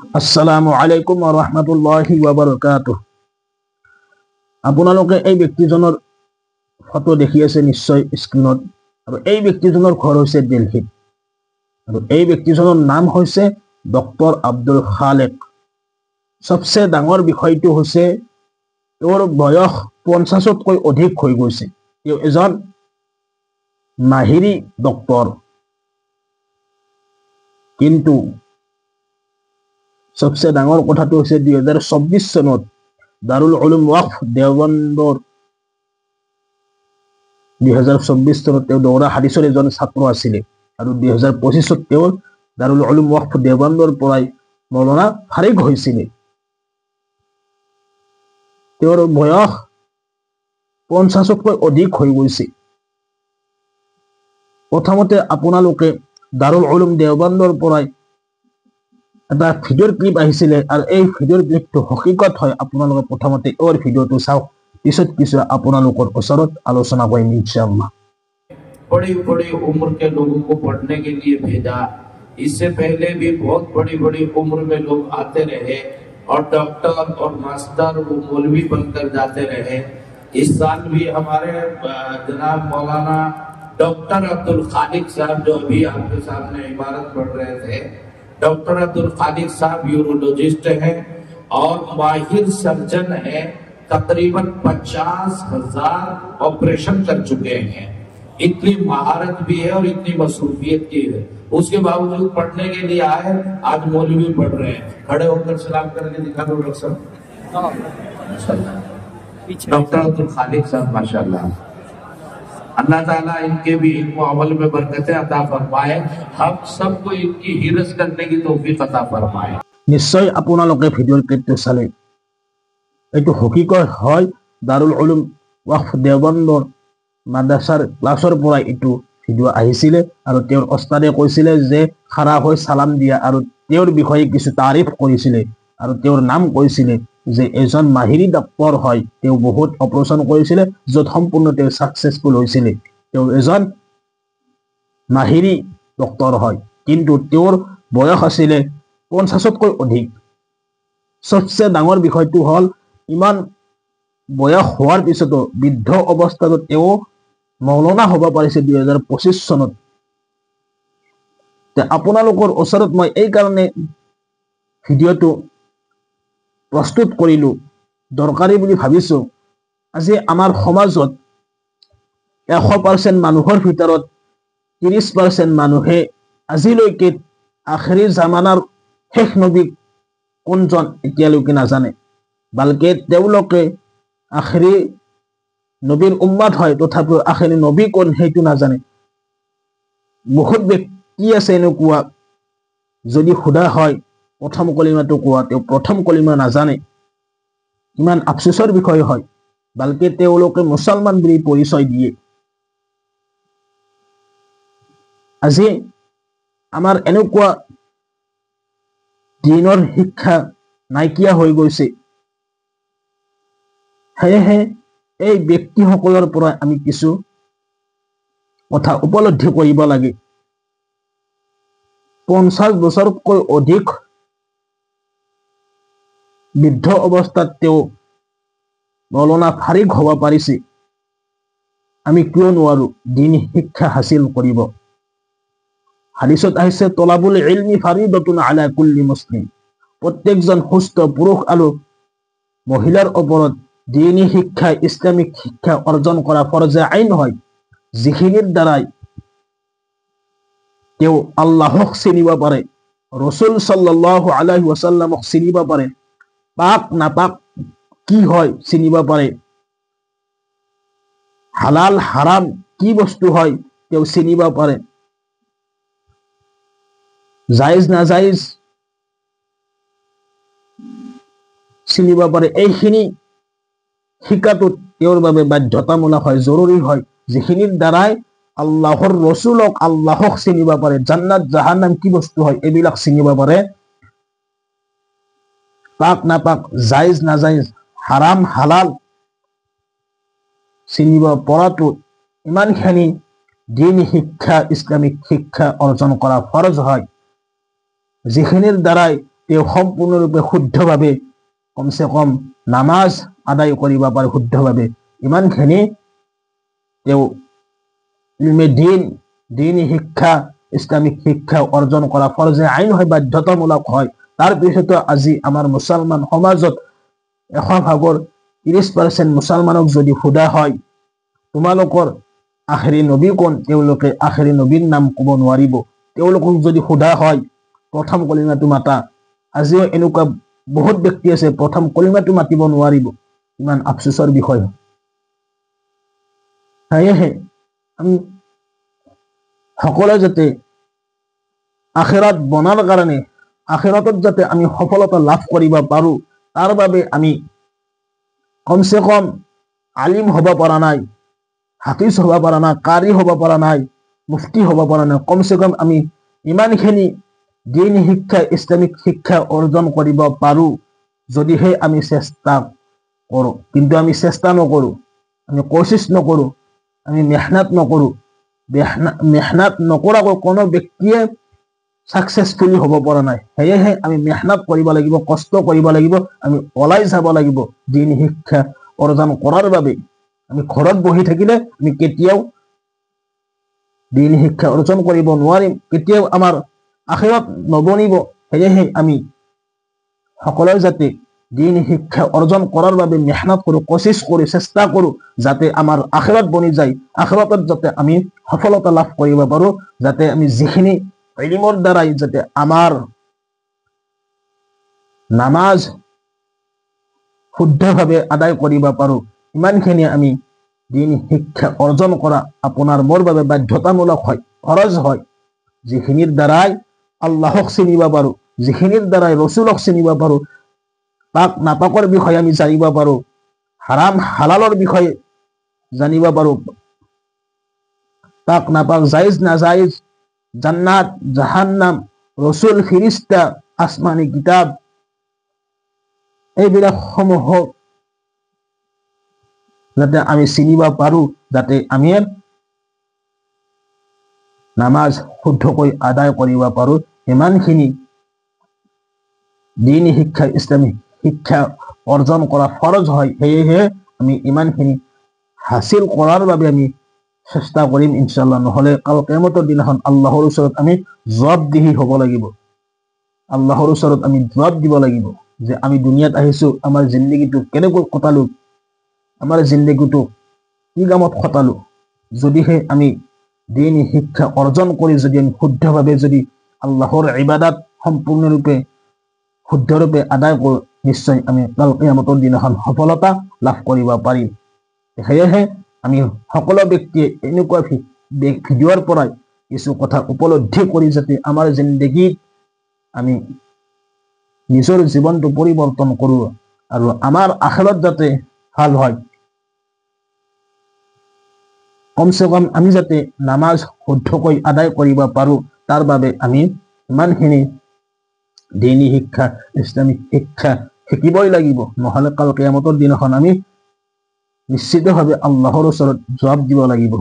আসসালামু আলাইকুম ওয়া ৰাহমাতুল্লাহি ওয়া বাৰাকাতুহু। আপোনালোকে এই ব্যক্তিজনৰ ফটো দেখি আছে নিশ্চয় স্ক্ৰীনত, আৰু এই ব্যক্তিজনৰ ঘৰ হৈছে দিল্লীত, আৰু এই ব্যক্তিজনৰ নাম হৈছে ডক্টৰ আব্দুল খালেক। সবচে ডাঙৰ বিষয়টো হৈছে তেওঁৰ বয়স 50তকৈ অধিক হৈ গৈছে। তেওঁ এজন মাহিৰী ডক্টৰ, কিন্তু সবচে ডাঙৰ কথাটো হৈছে 2024 চনত দাৰুল উলুম ৱাকফ দেওবন্দৰ 2024 চনত তেওঁ দৌৰা হাদিছৰ এজন ছাত্ৰ আছিলে, আৰু 2025 তেওঁ দাৰুল উলুম ৱাকফ দেওবন্দৰ পৰাই মৌলানা ফাৰিগ হৈছিলে। তেওঁৰ বয়স 50তকৈ অধিক হৈ গৈছে। প্ৰথমতে আপোনালোকে দাৰুল উলুম দেওবন্দৰ পৰাই এটা ভিডিঅ'ৰ ক্লিপ আহিছিলে, আৰু এই ভিডিঅ'ৰ ক্লিপটো হকিকত হয়। আপোনালোকে প্ৰথমতে এই ভিডিঅ'টো চাওক, পিছত কিছু আপোনালোকৰ ওচৰত আলোচনা কৰিম ইনশাআল্লাহ। बड़ी बड़ी उम्र के लोगों को पढ़ने के लिए भेजा। इससे पहले भी बहुत बड़ी बड़ी उम्र में लोग आते रहे और डॉक्टर और मास्टर वो मौलवी बनकर जाते रहे। इस साल भी हमारे जनाब मौलाना डॉक्टर अब्दुल खालिक साहब, जो अभी आपके सामने इबारत पढ़ रहे थे, डॉक्टर अब्दुल खालिक साहब यूरोलॉजिस्ट हैं और माहिर सर्जन हैं। तकरीबन 50,000 ऑपरेशन कर चुके हैं। इतनी महारत भी है और इतनी मसरूफियत की है, उसके बावजूद पढ़ने के लिए आए। आज मौलवी पढ़ रहे हैं। खड़े होकर सलाम करके दिखा दो डॉक्टर साहब। डॉक्टर अब्दुल खालिक साहब माशाल्लाह, अल्लाह ताला इनके भी इनको अमल में बरकतें अता फरमाए। हम सबको इनकी हिरस करने की तौफीक अता फरमाए। নিশ্চয় আপোনালোকে ভিডিঅ'ৰ ক্লিপটো চালে এইটো হকিকত হয়। দাৰুল উলুম ৱাকফ দেওবন্দৰ মাদ্ৰাছাৰ ক্লাছৰ পৰাই এইটো ভিডিঅ' আহিছিলে, আৰু তেওঁৰ ওস্তাদে কৈছিলে যে খাৰা হৈ সালাম দিয়া, আৰু তেওঁৰ বিষয়ে কিছু তাৰিফ কৰিছিলে, আৰু তেওঁৰ নাম কৈছিলে যে এজন মাহিৰী ডক্টৰ হয়। তেওঁ বহুত অপাৰেশ্যন কৰিছিলে, য'ত সম্পূৰ্ণ তেওঁ ছাকচেছফুল হৈছিলে। তেওঁ এজন মাহিৰী ডক্টৰ হয়, কিন্তু তেওঁৰ বয়স আছিলে 50তকৈ অধিক। সবচে ডাঙৰ বিষয়টো হ'ল ইমান বয়স হোৱাৰ পিছতো বৃদ্ধ অৱস্থাতো তেওঁ মৌলানা হ'ব পাৰিছে 2025 চনত। আপোনালোকৰ ওচৰত মই এই কাৰণে ভিডিঅ'টো প্ৰস্তুত কৰিলো, দৰকাৰী বুলি ভাবিছো। আজি আমাৰ সমাজত 100% মানুহৰ ভিতৰত 30% মানুহে আজিলৈকে আখিৰি জামানাৰ শেষ নবী কোনজন এতিয়ালৈকে নাজানে, বালকে তেওঁলোকে আখিৰি নবীৰ উম্মাত হয়, তথাপিও আখিৰি নবী কোন সেইটো নাজানে। বহুত ব্যক্তি আছে এনেকুৱা, যদি সোধা হয় প্ৰথম কলিমাটো কোৱা, তেওঁ প্ৰথম কলিমা নাজানে। ইমান আফচোচৰ বিষয় হয়, বালকে তেওঁলোকে মুছলমান বুলি পৰিচয় দিয়ে। আজি আমাৰ এনেকুৱা দিনৰ শিক্ষা নাইকিয়া হৈ গৈছে। সেয়েহে এই ব্যক্তিসকলৰ পৰা আমি কিছু কথা উপলব্ধি কৰিব লাগে। 50 বছৰতকৈ অধিক বৃদ্ধ অৱস্থাত তেওঁ মৌলানা ফাৰিগ হ'ব পাৰিছে। আমি কিয় নোৱাৰো দিন শিক্ষা হাসিল কৰিব? হাদিছত আহিছে তলাবুল ইলমি ফাৰিদাতুন আলা কুল্লি মুসলিম। প্ৰত্যেকজন সুস্থ পুৰুষ আৰু মহিলাৰ ওপৰত দিনী শিক্ষা, ইসলামিক শিক্ষা অৰ্জন কৰা ফৰজে আইন হয়, যিখিনিৰ দ্বাৰাই তেওঁ আল্লাহক চিনিব পাৰে, ৰসুল সাল্লাল্লাহু আলাইহি ওয়াসাল্লামক চিনিব পাৰে, পাক নাপাক কি হয় চিনিব পাৰে, হালাল হাৰাম কি বস্তু হয় তেওঁ চিনিব পাৰে, জায়েজ নাজায়েজ চিনিব পাৰে। এইখিনি শিকাটো তেওঁৰ বাবে বাধ্যতামূলক হয়, জৰুৰী হয়, যিখিনিৰ দ্বাৰাই আল্লাহৰ ৰসুলক আল্লাহক চিনিব পাৰে, জান্নাত জাহান্নাম কি বস্তু হয় এইবিলাক চিনিব পাৰে, পাক নাপাক, জায়েজ নাজায়েজ, হাৰাম হালাল চিনিব পৰাটো ইমানখিনি দিনী শিক্ষা, ইসলামিক শিক্ষা অৰ্জন কৰা ফৰজ হয়, যিখিনিৰ দ্বাৰাই তেওঁ সম্পূৰ্ণৰূপে শুদ্ধভাৱে কমচে কম নামাজ আদায় কৰিব পাৰে শুদ্ধভাৱে। ইমানখিনি তেওঁ ইলমে দিনী শিক্ষা ইসলামিক শিক্ষা অৰ্জন কৰা ফৰজে আইন হয়, বাধ্যতামূলক হয়। তাৰ পিছতো আজি আমাৰ মুছলমান সমাজত 100% মুছলমানক যদি সোধা হয় তোমালোকৰ আখেৰী নবী কোন, তেওঁলোকে আখেৰী নবীৰ নাম ক'ব নোৱাৰিব। তেওঁলোকক যদি সোধা হয় প্ৰথম কলিমাটো মাতা, আজিও এনেকুৱা বহুত ব্যক্তি আছে প্ৰথম কলিমাটো মাতিব নোৱাৰিব। ইমান আফচোচৰ বিষয়। সেয়েহে আমি সকলোৱে যাতে আখিৰাত বনাৰ কাৰণে, আখিৰাতত যাতে আমি সফলতা লাভ কৰিব পাৰো, তাৰ বাবে আমি কমচে কম আলিম হ'ব পৰা নাই, হাফিজ হ'ব পৰা নাই, কাৰি হ'ব পৰা নাই, মুফতি হ'ব পৰা নাই, কমচে কম আমি ইমানখিনি দিন শিক্ষা ইসলামিক শিক্ষা অৰ্জন কৰিব পাৰো যদিহে আমি চেষ্টা কৰোঁ। কিন্তু আমি চেষ্টা নকৰোঁ, আমি কোচিছ নকৰোঁ, আমি মেহনত নকৰোঁ। মেহনত নকৰাকৈ কোনো ব্যক্তিয়ে সাকসেসফুলি হ'ব পৰা নাই। সেয়েহে আমি মেহনত কৰিব লাগিব, কষ্ট কৰিব লাগিব, আমি ওলাই যাব লাগিব দিন শিক্ষা অৰ্জন কৰাৰ বাবে। আমি ঘৰত বহি থাকিলে আমি কেতিয়াও দিন শিক্ষা অৰ্জন কৰিব নোৱাৰিম, কেতিয়াও আমাৰ আখিৰাত নবনিব। সেয়েহে আমি সকলোৱে যাতে দিন শিক্ষা অৰ্জন কৰাৰ বাবে মেহনত কৰোঁ, কোচিছ কৰোঁ, চেষ্টা কৰোঁ, যাতে আমাৰ আখিৰাত বনি যায়, আখিৰাতত যাতে আমি সফলতা লাভ কৰিব পাৰোঁ, যাতে আমি যিখিনি ইলমৰ দ্বাৰাই যাতে আমাৰ নামাজ শুদ্ধভাৱে আদায় কৰিব পাৰোঁ, ইমানখিনি আমি দিন শিক্ষা অৰ্জন কৰা আপোনাৰ মোৰ বাবে বাধ্যতামূলক হয়, ফৰজ হয়। যিখিনিৰ দ্বাৰাই আল্লাহক চিনিব পাৰোঁ, যিখিনিৰ দ্বাৰাই ৰসুলক চিনিব পাৰোঁ, পাক নাপাকৰ বিষয়ে আমি জানিব পাৰোঁ, হাৰাম হালালৰ বিষয়ে জানিব পাৰোঁ, পাক নাপাক জায়েজ নাজায়েজ, জান্নাত জাহান্নাম, ৰসুল ফিৰিস্তা, আসমানি কিতাব, এইবিলাক সমূহক যাতে আমি চিনিব পাৰোঁ, যাতে আমি নামাজ শুদ্ধকৈ আদায় কৰিব পাৰোঁ, ইমানখিনি দিন শিক্ষা ইসলামিক শিক্ষা অৰ্জন কৰা ফৰজ হয়। সেয়েহে আমি ইমানখিনি হাসিল কৰাৰ বাবে আমি চেষ্টা কৰিম ইনশাআল্লাহ। নহ'লে কাল কিয়ামতৰ দিনাখন আল্লাহৰ ওচৰত আমি জবাবদিহি হ'ব লাগিব। আল্লাহৰ ওচৰত আমি জবাব দিব লাগিব যে আমি দুনিয়াত আহিছো, আমাৰ জিন্দগীটো কেনেকৈ কটালো, আমাৰ জিন্দগীটো কি কামত কটালো। যদিহে আমি দিন শিক্ষা অৰ্জন কৰি যদি আমি শুদ্ধভাৱে যদি আল্লাহৰ ইবাদত সম্পূৰ্ণৰূপে শুদ্ধৰূপে আদায় কৰোঁ, নিশ্চয় আমি কাল কিয়ামতৰ দিনাখন সফলতা লাভ কৰিব পাৰিম। সেয়েহে আমি সকলো ব্যক্তিয়ে এনেকুৱা ভিডিঅ'ৰ পৰাই কিছু কথা উপলব্ধি কৰি যাতে আমাৰ জিন্দগীত আমি নিজৰ জীৱনটো পৰিৱৰ্তন কৰোঁ আৰু আমাৰ আখিৰাত যাতে ভাল হয়। কমচে কম আমি যাতে নামাজ শুদ্ধকৈ আদায় কৰিব পাৰোঁ, তাৰ বাবে আমি ইমানখিনি দিনী শিক্ষা ইসলামিক শিক্ষা শিকিবই লাগিব। নহ'লে কাল কিয়ামতৰ দিনাখন আমি নিশ্চিতভাৱে আল্লাহৰ ওচৰত জবাব দিব লাগিব।